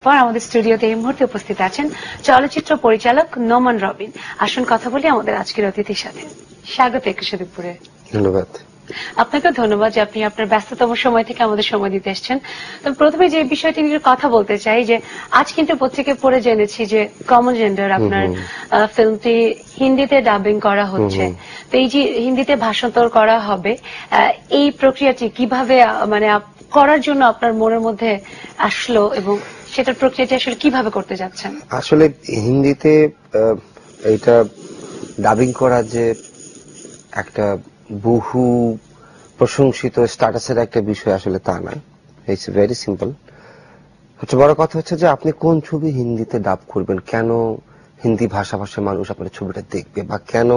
পর আমাদের স্টুডিওতে এই মুহূর্তে উপস্থিত আছেন চলচ্চিত্র পরিচালক নোমান রবিন। আসুন কথা বলি আমাদের আজকের অতিথির সাথে। স্বাগত একুশে দুপুরে। ধন্যবাদ। আপনাকে ধন্যবাদ যে আপনি আপনার ব্যস্ততম সময় থেকে আমাদের সময় দিতে এসেছেন। তো প্রথমে যে বিষয়টি নিয়ে কথা বলতে চাই যে আজ কিন্তু পত্রিকায় পড়ে জেনেছি যে কমন জেন্ডার আপনার ফিল্মটি হিন্দিতে ডাবিং করা হচ্ছে। তো এই যে হিন্দিতে ভাষান্তর করা হবে, এই প্রক্রিয়াটি কিভাবে মানে করার জন্য আপনার মনের মধ্যে আসলো এবং সেটার প্রক্রিয়াটি আসলে কিভাবে করতে যাচ্ছেন? আসলে হিন্দিতে এটা ডাবিং করা যে একটা বহু প্রশংসিত স্ট্যাটাসের একটা বিষয়, আসলে তা নয়। It's very simple. সবচেয়ে বড় কথা হচ্ছে যে আপনি কোন ছবি হিন্দিতে ডাব করবেন, কেন হিন্দি ভাষাভাষী মানুষ আপনার ছবিটা দেখবে, বা কেন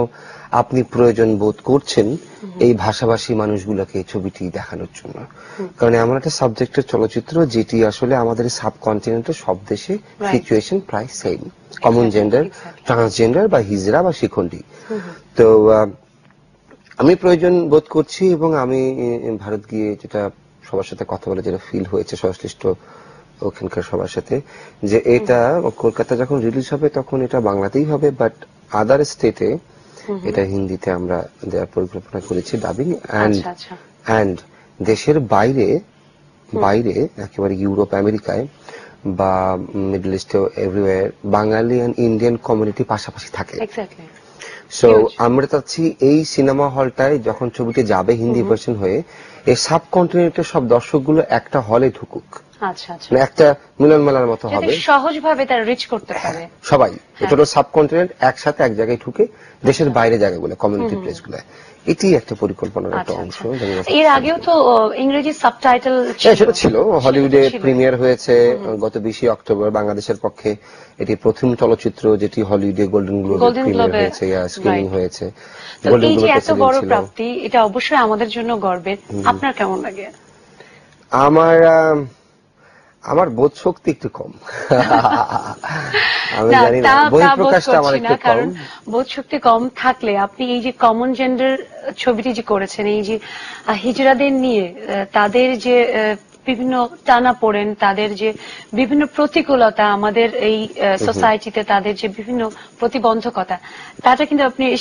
আপনি প্রয়োজন বোধ করছেন এই ভাষাভাষী মানুষগুলোকে এই ছবিটি দেখানোর জন্য। কারণ এমন একটা সাবজেক্টের চলচ্চিত্র যেটি আসলে আমাদের সাবকন্টিনেন্টের সব দেশে সিচুয়েশন প্রায় সেম। কমন জেন্ডার, ট্রান্সজেন্ডার বা হিজড়া বা শিখণ্ডী। তো আমি প্রয়োজন বোধ করছি এবং আমি ভারত গিয়ে যেটা সবার সাথে কথা বলে যেটা ফিল হয়েছে সংশ্লিষ্ট ওখানকার সবার সাথে, যে এটা কলকাতা যখন রিলিজ হবে তখন এটা বাংলাতেই হবে, বাট আদার স্টেটে এটা হিন্দিতে আমরা দেওয়ার পরিকল্পনা করেছি ডাবিং। অ্যান্ড দেশের বাইরে একেবারে ইউরোপ আমেরিকায় বা মিডল ইস্টে everywhere Bangali and Indian community পাশাপাশি থাকে। সো আমরা চাচ্ছি এই সিনেমা হলটায় যখন ছবিটি যাবে হিন্দি ভার্সন হয়ে, এই সাবকন্টিনেন্টের সব দর্শকগুলো একটা হলে ঢুকুক, একটা মিলন মেলার মতো হবে, সহজভাবে তারা রিচ করতে পারে সবাই। টোটাল সাবকন্টিনেন্ট একসাথে এক জায়গায় ঢুকে দেশের বাইরে জায়গাগুলো, কমিউনিটি প্লেস গুলো, এটি একটা পরিকল্পনার একটা অংশ। এর আগেও তো ইংরেজি সাবটাইটেল সেটা ছিল, হলিউডে প্রিমিয়ার হয়েছে গত 20 অক্টোবর। বাংলাদেশের পক্ষে এটি প্রথম চলচ্চিত্র যেটি হলিউডে গোল্ডেন গ্লোবে প্রিমিয়ার হয়েছে, স্ক্রিনিং হয়েছে। এই যে এত বড় প্রাপ্তি, এটা অবশ্যই আমাদের জন্য গর্বের। আপনার কেমন লাগে? আমার বোধ শক্তি একটু কম। আমি জানি না, বহিঃপ্রকাশটা আমার একটু কম। বোধ শক্তি কম থাকলে আপনি এই যে কমন জেন্ডার ছবিটি যে করেছেন, এই যে হিজড়াদের নিয়ে তাদের যে বিভিন্ন টানা পড়েন, তাদের যে বিভিন্ন প্রতিকূলতা, আমাদের এই সোসাইটিতে তাদের যে বিভিন্ন প্রতিবন্ধকতা,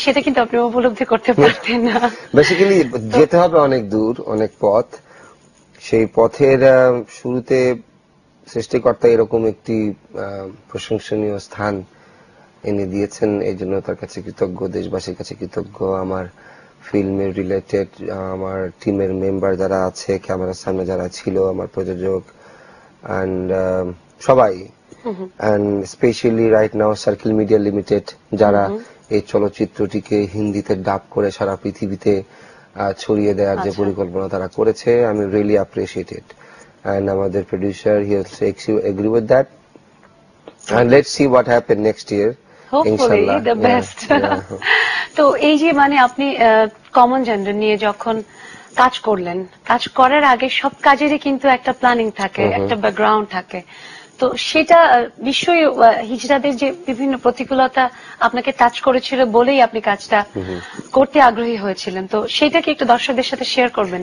সেটা কিন্তু আপনি উপলব্ধি করতে পারতেন না। বেসিক্যালি যেতে হবে অনেক দূর, অনেক পথ। সেই পথের শুরুতে সৃষ্টিকর্তা এরকম একটি প্রশংসনীয় স্থান এনে দিয়েছেন, এই জন্য তার কাছে কৃতজ্ঞ, দেশবাসীর কাছে কৃতজ্ঞ। আমার ফিল্মের রিলেটেড আমার টিমের মেম্বার যারা আছে, ক্যামেরার সামনে যারা ছিল, আমার প্রযোজক অ্যান্ড সবাই, and specially right now circle media limited, যারা এই চলচ্চিত্রটিকে হিন্দিতে ডাব করে সারা পৃথিবীতে ছড়িয়ে দেওয়ার যে পরিকল্পনা তারা করেছে, আমি রিয়েলি অ্যাপ্রিশিয়েটেড। And আমাদের producer, he also agree with that, and let's see what happen next year. Hopefully the best. তো এই যে মানে আপনি কমন জেন্ডার নিয়ে যখন কাজ করলেন, কাজ করার আগে সব কাজেরই কিন্তু একটা প্ল্যানিং থাকে, একটা ব্যাকগ্রাউন্ড থাকে। তো সেটা নিশ্চয়ই হিজড়াদের যে বিভিন্ন প্রতিকূলতা আপনাকে টাচ করেছিল বলেই আপনি কাজটা করতে আগ্রহী হয়েছিলেন। তো সেটাকে একটু দর্শকদের সাথে শেয়ার করবেন।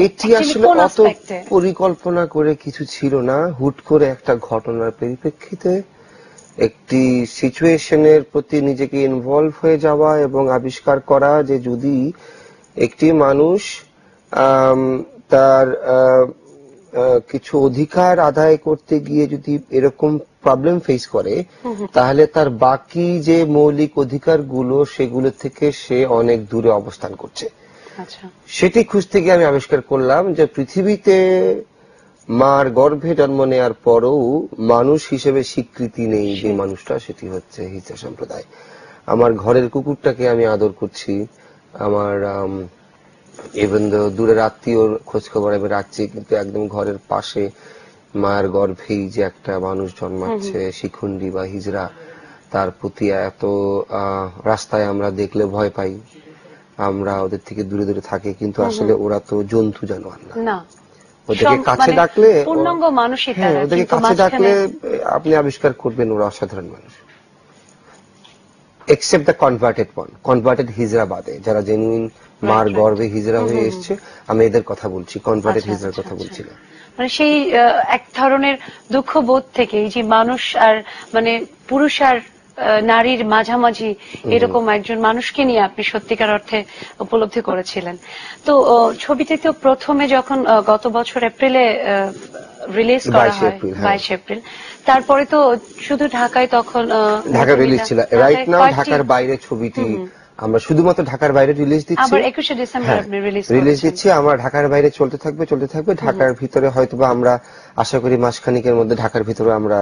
এটি আসলে অত পরিকল্পনা করে কিছু ছিল না, হুট করে একটা ঘটনার পরিপ্রেক্ষিতে একটি সিচুয়েশনের প্রতি নিজেকে ইনভলভ হয়ে যাওয়া এবং আবিষ্কার করা যে যদি একটি মানুষ তার কিছু অধিকার আদায় করতে গিয়ে যদি এরকম প্রবলেম ফেস করে, তাহলে তার বাকি যে মৌলিক অধিকারগুলো সেগুলো থেকে সে অনেক দূরে অবস্থান করছে। সেটি খুঁজতে গিয়ে আমি আবিষ্কার করলাম যে পৃথিবীতে মার গর্ভে জন্ম নেওয়ার পরেও মানুষ হিসেবে স্বীকৃতি নেই যে মানুষটা, সেটি হচ্ছে হিজড়া সম্প্রদায়। আমার ঘরের কুকুরটাকে আমি আদর করছি, আমার ইভেন দূরের আত্মীয়র খোঁজ খবর আমি রাখছি, কিন্তু একদম ঘরের পাশে মায়ের গর্ভেই যে একটা মানুষ জন্মাচ্ছে শিখণ্ডী বা হিজড়া, তার প্রতি এত রাস্তায় আমরা দেখলে ভয় পাই, আমরা ওদের থেকে দূরে দূরে থাকি, কিন্তু আসলে ওরা তো জন্তু জানোয়ার না। ওদেরকে কাছে ডাকলে, ওদেরকে কাছে ডাকলে আপনি আবিষ্কার করবেন ওরা অসাধারণ মানুষ। Except the converted one, converted হিজড়া বাদে, যারা জেনুইন মার গর্ভে হিজড়া হয়ে এসছে, আমি এদের কথা বলছি, কনভার্টেড হিজড়ার কথা বলছি না। মানে সেই এক ধরনের দুঃখবোধ থেকে এই যে মানুষ আর মানে পুরুষ আর নারীর মাঝামাঝি এরকম একজন মানুষকে নিয়ে আপনি সত্যিকার অর্থে উপলব্ধি করেছিলেন। তো ছবিটি তো প্রথমে যখন গত বছর এপ্রিলে রিলিজ করা হয় 22 এপ্রিল, তারপরে তো শুধু ঢাকায় তখন ঢাকা রিলিজ ছিল। রাইট নাও ঢাকার বাইরে ছবিটি আমরা শুধুমাত্র ঢাকার বাইরে রিলিজ দিচ্ছি, আবার 21শে ডিসেম্বর আপনি রিলিজ দিচ্ছি। আমরা ঢাকার বাইরে চলতে থাকবে। ঢাকার ভিতরে হয়তোবা আমরা আশা করি মাসখানিকের মধ্যে ঢাকার ভিতরে আমরা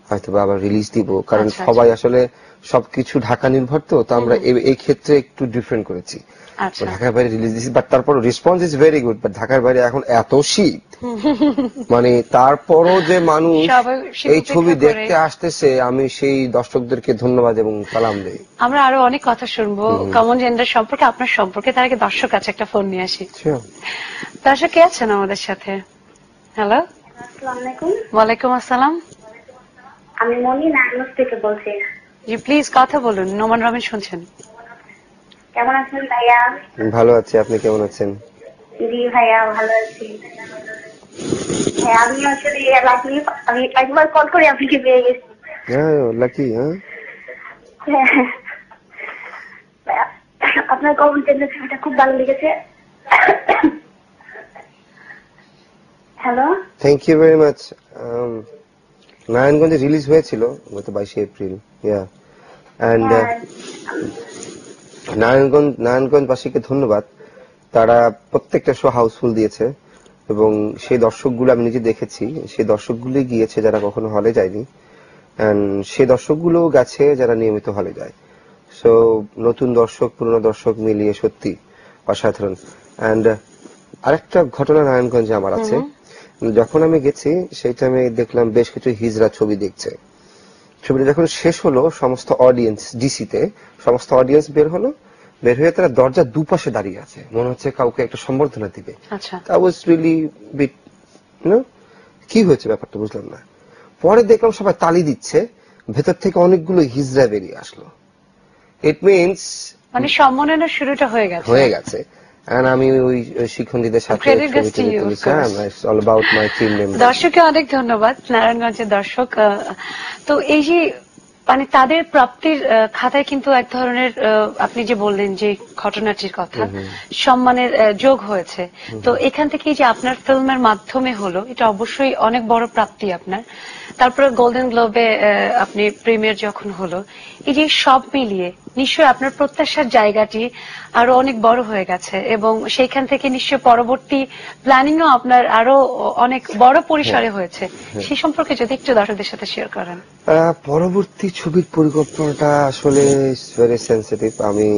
হয়তোবা আবার রিলিজ দিব, কারণ সবাই আসলে সবকিছু ঢাকা নির্ভর, তো আমরা এই ক্ষেত্রে একটু ডিফারেন্ট করেছি। ঢাকার বাইরে রিলিজ দিচ্ছি, বাট তারপর response is very good. But ঢাকার বাইরে এখন এত শীত, মানে তারপরও যে মানুষ এই ছবি দেখতে আসতেছে, আমি সেই দর্শকদেরকে ধন্যবাদ এবং সালাম দেই। আমরা আরো অনেক কথা শুনবো কমন জেন্ডার সম্পর্কে, আপনার সম্পর্কে। তার আগে দর্শক আছে একটা ফোন নিয়ে আসি। দর্শক কে আছেন আমাদের সাথে? হ্যালো, আসসালামু আলাইকুম। ওয়ালাইকুম আসসালাম। আমি মনি নারায়ণগঞ্জ থেকে বলছি। জি প্লিজ কথা বলুন, নোমান রমেন শুনছেন। কেমন আছেন ভাইয়া? ভালো আছি, আপনি কেমন আছেন? জি ভাইয়া ভালো আছি। হ্যাঁ, আমি আসলে আমি একবার কল করে আপনাকে পেয়ে গেছি। হ্যাঁ, লাকি। হ্যাঁ, আপনার কমন জেন্ডার ছবিটা খুব ভালো লেগেছে। Hello, thank you very much. নারায়ণগঞ্জে রিলিজ হয়েছিল গত 22 এপ্রিল। এন্ড নারায়ণগঞ্জবাসীকে ধন্যবাদ, তারা প্রত্যেকটা শো হাউসফুল দিয়েছে এবং সেই দর্শকগুলো আমি নিজে দেখেছি। সেই দর্শকগুলো গিয়েছে যারা কখনো হলে যায়নি, এন্ড সেই দর্শকগুলো গেছে যারা নিয়মিত হলে যায়। সো নতুন দর্শক পুরনো দর্শক মিলিয়ে সত্যি অসাধারণ। এন্ড আরেকটা ঘটনা নারায়ণগঞ্জে আমার আছে। যখন আমি গেছি সেই টাইমে দেখলাম বেশ কিছু হিজড়া ছবি দেখছে। ছবিটা যখন শেষ হলো, সমস্ত অডিয়েন্স ডিসিতে সমস্ত অডিয়েন্স বের হয়ে তারা দরজার দুপাশে দাঁড়িয়ে আছে, মনে হচ্ছে কাউকে একটা সম্বর্ধনা দিবে। আই ওয়াজ রিয়েলি বিট কি হয়েছে ব্যাপারটা বুঝলাম না। পরে দেখলাম সবাই তালি দিচ্ছে, ভেতর থেকে অনেকগুলো হিজড়া বেরিয়ে আসলো। ইট মিনস মানে সম্মাননা শুরুটা হয়ে গেছে। And আমি ওই শিক্ষণীদের সাথে দর্শককে অনেক ধন্যবাদ, নারায়ণগঞ্জের দর্শক। তো এই যে মানে তাদের প্রাপ্তির খাতায় কিন্তু এক ধরনের আপনি যে বললেন যে ঘটনাটির কথা, সম্মানের যোগ হয়েছে। তো এখান থেকে যে আপনার ফিল্মের মাধ্যমে হলো, এটা অবশ্যই অনেক বড় প্রাপ্তি আপনার। তারপরে গোল্ডেন গ্লোবে আপনি প্রিমিয়ার যখন হলো, এই যে সব মিলিয়ে নিশ্চয়ই আপনার প্রত্যাশার জায়গাটি আরো অনেক বড় হয়ে গেছে এবং সেইখান থেকে নিশ্চয়ই পরবর্তী প্ল্যানিংও আপনার আরো অনেক বড় পরিসরে হয়েছে। সেই সম্পর্কে যদি একটু দর্শকদের সাথে শেয়ার করেন। পরবর্তী ছবির পরিকল্পনাটা আসলে ভেরি সেন্সিটিভ। আমি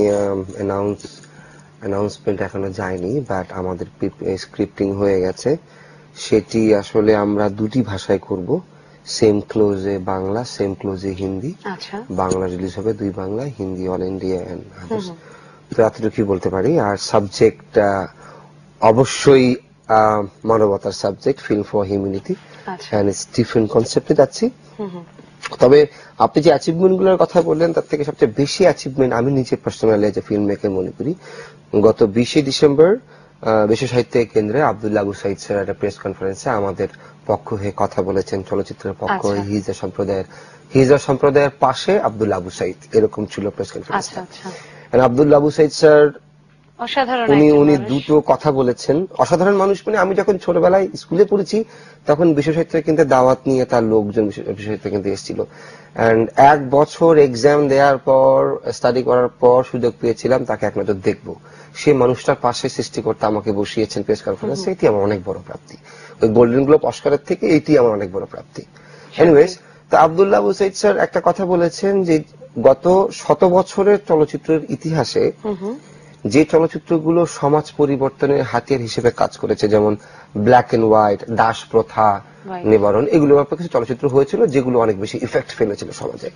অ্যানাউন্সমেন্ট এখনো যায়নি, বাট আমাদের স্ক্রিপ্টিং হয়ে গেছে। সেটি আসলে আমরা দুটি ভাষায় করব, সেম ক্লোজে বাংলা, সেম ক্লোজে হিন্দি। বাংলা রিলিজ হবে 2 বাংলায়, Hindi all India and others. তো এতটুকু বলতে পারি। আর সাবজেক্ট অবশ্যই মানবতার subject, film for humanity, and it's different কনসেপ্টে যাচ্ছি। তবে আপনি যে অ্যাচিভমেন্ট গুলোর কথা বললেন, তার থেকে সবচেয়ে বেশি অ্যাচিভমেন্ট আমি নিজে personally as a film maker মনে করি, গত 20 ডিসেম্বর বিশ্ব সাহিত্য কেন্দ্রে আব্দুল্লাহ আবু সাইদ স্যার একটা প্রেস কনফারেন্সে আমাদের পক্ষ হয়ে কথা বলেছেন। চলচ্চিত্রের পক্ষ হয়ে হিজড়া সম্প্রদায়ের পাশে আব্দুল্লাহ আবু সাইদ, এরকম ছিল press conference. Abdullah Abu Sayeed sir উনি দুটো কথা বলেছেন। অসাধারণ মানুষ। মানে আমি যখন ছোটবেলায় স্কুলে পড়েছি তখন বিশ্ব সাহিত্য কেন্দ্রে দাওয়াত নিয়ে তার লোকজন বিশ্ব সাহিত্য কেন্দ্রে এসেছিল। এন্ড 1 বছর এক্সাম দেওয়ার পর, স্টাডি করার পর সুযোগ পেয়েছিলাম তাকে এক নজর দেখবো। সে মানুষটার পাশে সৃষ্টিকর্তা আমাকে বসিয়েছেন প্রেস কনফারেন্সে, এটি আমার অনেক বড় প্রাপ্তি। ওই গোল্ডেন গ্লোব অস্কারের থেকে এটি আমার অনেক বড় প্রাপ্তি। এনিওয়েজ, তো আব্দুল্লাহ আবু সাইদ স্যার একটা কথা বলেছেন যে গত 100 বছরের চলচ্চিত্রের ইতিহাসে যে চলচ্চিত্রগুলো সমাজ পরিবর্তনের হাতিয়ার হিসেবে কাজ করেছে, যেমন ব্ল্যাক এন্ড হোয়াইট, দাস প্রথা নিবারণ, এগুলো ব্যাপারে কিছু চলচ্চিত্র হয়েছিল যেগুলো অনেক বেশি ইফেক্ট ফেলেছিল সমাজে।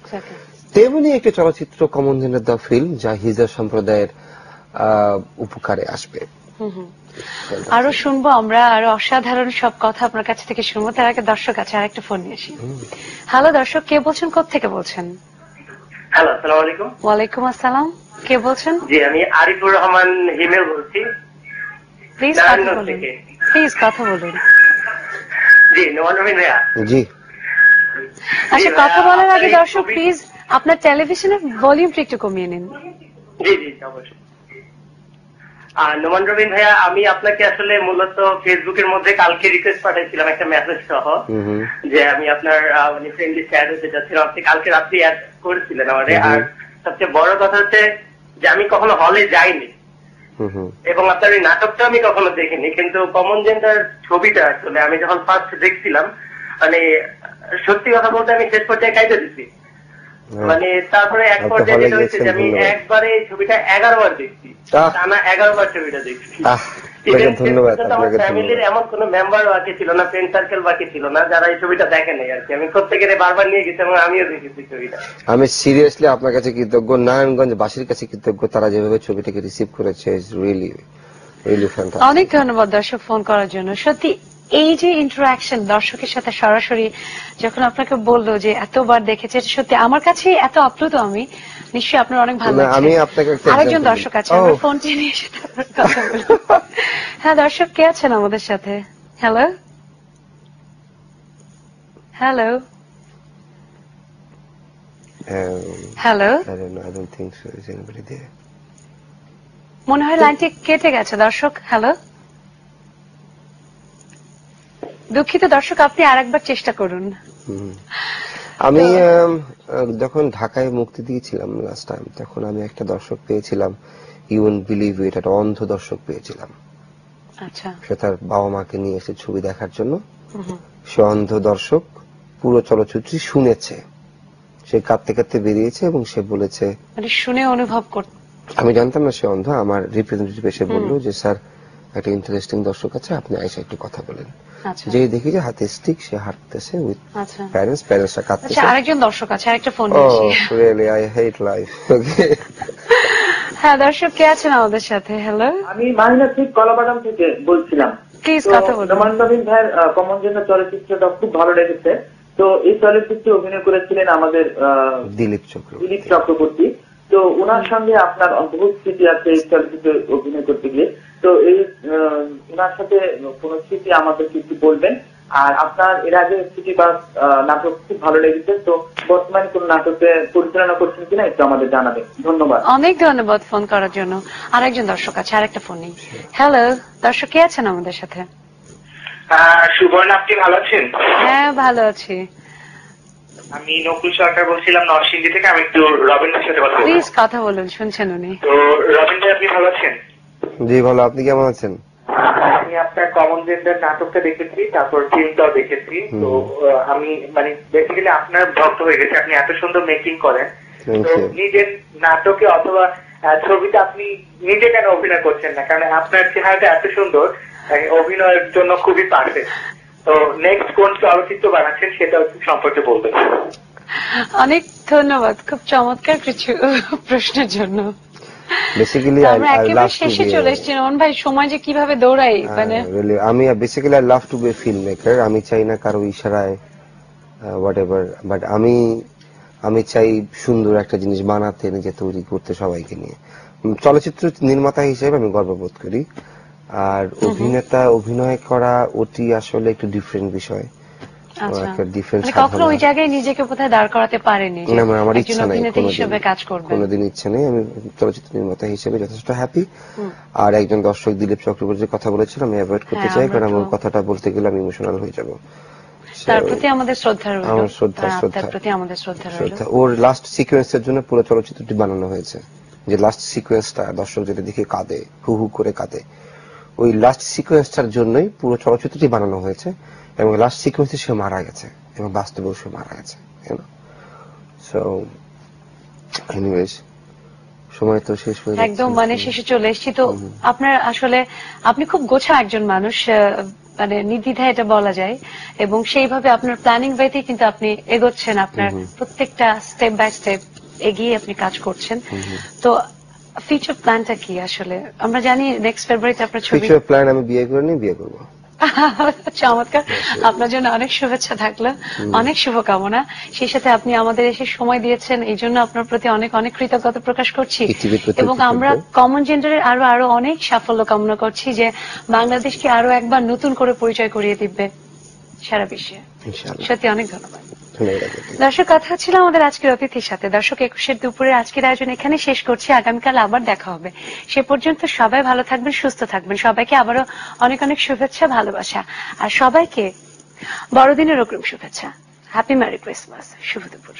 তেমনি একটি চলচ্চিত্র কমন জেন্ডার দ্য ফিল্ম, যা হিজড়া সম্প্রদায়ের উপকারে আসবে। আরো শুনবো আমরা, আরো অসাধারণ সব কথা আপনার কাছ থেকে শুনবো। তার আগে দর্শক আছে, আর একটা ফোন নিয়ে আসি। হ্যালো দর্শক, কে বলছেন, কোত্থেকে বলছেন? হ্যালো, আসসালামু আলাইকুম। ওয়ালাইকুম আসসালাম, কে বলছেন? জি, আমি আরিফুর রহমান হিমেল বলছি। প্লিজ কথা বলুন। জি নোমান রবিন ভাইয়া। জি। আচ্ছা, ভাইয়া, কথা বলার আগে আপনার এই দর্শক ছবি- প্লিজ আপনার টেলিভিশনের ভলিউমটা একটু কমিয়ে নিন। জি জি অবশ্যই। নোমান রবিন ভাইয়া, আমি আপনাকে আসলে মূলত ফেসবুকের মধ্যে কালকে রিকোয়েস্ট পাঠাইছিলাম একটা মেসেজ সহ, যে আমি আপনার মানে ফ্রেন্ডলি অ্যাড হতে চাচ্ছিলাম। আপনি কালকে রাত্রি অ্যাড করেছিলেন আমারে। আর সবচেয়ে বড় কথা হচ্ছে যে আমি কখনো হলে যাইনি এবং আপনার এই নাটকটা আমি কখনো দেখিনি, কিন্তু কমন জেন্ডার ছবিটা আসলে আমি যখন ফার্স্ট দেখছিলাম, মানে সত্যি কথা বলতে আমি শেষ পর্যায়ে কাইতে দিচ্ছি। মানে তারপরে এক পর্যায়ে যেটা হয়েছে যে আমি একবারে এই ছবিটা 11 বার দেখছি, টানা 11 বার ছবিটা দেখছি। ধন্যবাদ। আমার ফ্যামিলির এমন কোন মেম্বার বাকি ছিল না, ফ্রেন্ড সার্কেল বাকি ছিল না যারা এই ছবিটা দেখে নাই আর কি। আমি প্রত্যেকের বারবার নিয়ে গেছি এবং আমিও দেখেছি ছবিটা। আমি সিরিয়াসলি আপনার কাছে কৃতজ্ঞ, নারায়ণগঞ্জ বাসীর কাছে কৃতজ্ঞ, তারা যেভাবে ছবিটাকে রিসিভ করেছে। অনেক ধন্যবাদ দর্শক ফোন করার জন্য। সত্যি এই যে ইন্টারাকশন দর্শকের সাথে সরাসরি যখন আপনাকে বললো যে এতবার দেখেছে, সত্যি আমার কাছে এত আপ্লুত আমি। নিশ্চয়ই আপনার অনেক ভালো লাগছে। আমি আপনাকে আরেকজন দর্শক আছে, আমার ফোনটি নিয়ে সাথে কথা বলবো। হ্যাঁ দর্শক, কে আছেন আমাদের সাথে? হ্যালো হ্যালো হ্যালো, মনে হয় লাইনটি কেটে গেছে দর্শক। হ্যালো, দুঃখিত দর্শক, আপনি আরেকবার চেষ্টা করুন। আমি যখন ঢাকায় মুক্তি দিয়েছিলাম লাস্ট টাইম, তখন আমি একটা দর্শক পেয়েছিলাম, ইউ উডন্ট বিলিভ ইট, একটা অন্ধ দর্শক পেয়েছিলাম। আচ্ছা, সে তার বাবা মাকে নিয়ে এসে ছবি দেখার জন্য। সে অন্ধ দর্শক পুরো চলচ্চিত্রটি শুনেছে, সে কাঁদতে কাঁদতে বেরিয়েছে এবং সে বলেছে, মানে শুনে অনুভব করতে, আমি জানতাম না সে অন্ধ, আমার রিপ্রেজেন্টেটিভ এসে বললো যে স্যার একটা ইন্টারেস্টিং দর্শক আছে, আপনি আইসা একটু কথা বলেন। যে দেখি যে হাতে স্টিক, সে হাঁটতেছে উইথ প্যারেন্টস, প্যারেন্টসরা কাঁদতেছে। আরেকজন দর্শক আছে, আরেকটা ফোন নিয়েছি। Really I hate life. Okay, হ্যাঁ দর্শক, কে আছেন আমাদের সাথে? হ্যালো, আমি মাইনাসিক কলাবাগান থেকে বলছিলাম। প্লিজ কথা বলুন। নোমান রবিন ভাইয়ের কমন জেন্ডার চলচ্চিত্রটা খুব ভালো লেগেছে। তো এই চলচ্চিত্রে অভিনয় করেছিলেন আমাদের দিলীপ চক্রবর্তী। তো ওনার সঙ্গে আপনার অদ্ভুত স্মৃতি আছে এই চলচ্চিত্রে অভিনয় করতে গিয়ে। তো এই ওনার সাথে কোন স্মৃতি আমাদেরকে একটু বলবেন। আর আপনার এর আগে স্মৃতি বা নাটক খুব ভালো লেগেছে, তো বর্তমানে কোন নাটকে পরিচালনা করছেন কিনা একটু আমাদের জানাবেন। ধন্যবাদ। অনেক ধন্যবাদ ফোন করার জন্য। আরেকজন দর্শক আছে, আরেকটা ফোন নেই। হ্যালো দর্শক, কে আছেন আমাদের সাথে? সুবর্ণ, আপনি ভালো আছেন? হ্যাঁ ভালো আছি। আমি নকুল সরকার বলছিলাম নরসিংদী থেকে। আমি একটু রবিন ভাইয়ের সাথে কথা বলবো। প্লিজ কথা বলুন, শুনছেন উনি। তো রবিন ভাই, আপনি ভালো আছেন? জি ভালো, আপনি কেমন আছেন? আমি আপনার কমন জেন্ডার নাটকটা দেখেছি, তারপর ফিল্মটাও দেখেছি। তো আমি মানে বেসিক্যালি আপনার ভক্ত হয়ে গেছে। আপনি এত সুন্দর মেকিং করেন। তো নিজের নাটকে অথবা ছবিতে আপনি নিজে কেন অভিনয় করছেন না? কারণ আপনার চেহারাটা এত সুন্দর, অভিনয়ের জন্য খুবই পারফেক্ট। তো নেক্সট কোন চলচ্চিত্র বানাচ্ছেন সেটা সম্পর্কে বলবেন। অনেক ধন্যবাদ খুব চমৎকার কিছু প্রশ্নের জন্য। বেসিক্যালি আমরা একেবারে শেষে চলে এসেছি নোমান ভাই, সময় যে কিভাবে দৌড়াই। মানে আমি basically I love to be filmmaker. আমি চাই না কারো ইশারায় হোয়াটএভার, বাট আমি চাই সুন্দর একটা জিনিস বানাতে, নিজে তৈরি করতে, সবাইকে নিয়ে। চলচ্চিত্র নির্মাতা হিসেবে আমি গর্ববোধ করি। আর অভিনয় করা ওটি আসলে একটু ডিফারেন্ট বিষয়। কখনো ওই জায়গায় নিজেকে কোথায় দাঁড় করাতে পারেনি? না, আমার ইচ্ছা নাই, কোনোদিন ইচ্ছা নেই। আমি চলচ্চিত্র নির্মাতা হিসেবে যথেষ্ট হ্যাপি। আর একজন দর্শক দিলীপ চক্রবর্তীর কথা বলেছিল, আমি অ্যাভয়েড করতে চাই, কারণ আমার কথাটা বলতে গেলে আমি ইমোশনাল হয়ে যাব। তার প্রতি আমাদের শ্রদ্ধা রইল। আমার শ্রদ্ধা। ওর লাস্ট সিকোয়েন্সের জন্য পুরো চলচ্চিত্রটি বানানো হয়েছে। যে লাস্ট সিকোয়েন্সটা দর্শক যেটা দেখে কাঁদে, হু হু করে কাঁদে, ওই লাস্ট সিকোয়েন্সটার জন্যই পুরো চলচ্চিত্রটি বানানো হয়েছে। এবং লাস্ট সিকোয়েন্সে সে মারা গেছে, এবং বাস্তবেও সে মারা গেছে। সো এনিওয়েজ, সময় তো শেষ হয়ে একদম মানে শেষে চলে এসেছি। তো আপনার আসলে আপনি খুব গোছা একজন মানুষ, মানে নির্দ্বিধায় এটা বলা যায়, এবং সেইভাবে আপনার প্ল্যানিং ওয়েতেই কিন্তু আপনি এগোচ্ছেন। আপনার প্রত্যেকটা স্টেপ বাই স্টেপ এগিয়ে আপনি কাজ করছেন। তো ফিউচার প্ল্যানটা কি আসলে? আমরা জানি নেক্সট ফেব্রুয়ারিতে আপনার ছবি। ফিউচার প্ল্যান আমি বিয়ে করিনি, বিয়ে করবো। চমৎকার, আপনার জন্য অনেক শুভেচ্ছা থাকলো, অনেক শুভকামনা। সেই সাথে আপনি আমাদের এসে সময় দিয়েছেন, এই জন্য আপনার প্রতি অনেক অনেক কৃতজ্ঞতা প্রকাশ করছি। এবং আমরা কমন জেন্ডারের আরো অনেক সাফল্য কামনা করছি, যে বাংলাদেশকে আরো একবার নতুন করে পরিচয় করিয়ে দিবে সারা বিশ্বে। ইনশাআল্লাহ। সত্যি অনেক ধন্যবাদ। দর্শক, কথা ছিল আমাদের আজকের অতিথির সাথে। দর্শক, 21 দুপুরের আজকের আয়োজন এখানে শেষ করছি। আগামীকাল আবার দেখা হবে। সে পর্যন্ত সবাই ভালো থাকবেন, সুস্থ থাকবেন। সবাইকে আবারও অনেক অনেক শুভেচ্ছা, ভালোবাসা, আর সবাইকে বড়দিনের অগ্রিম শুভেচ্ছা। Happy merry Christmas. শুভ দুপুর।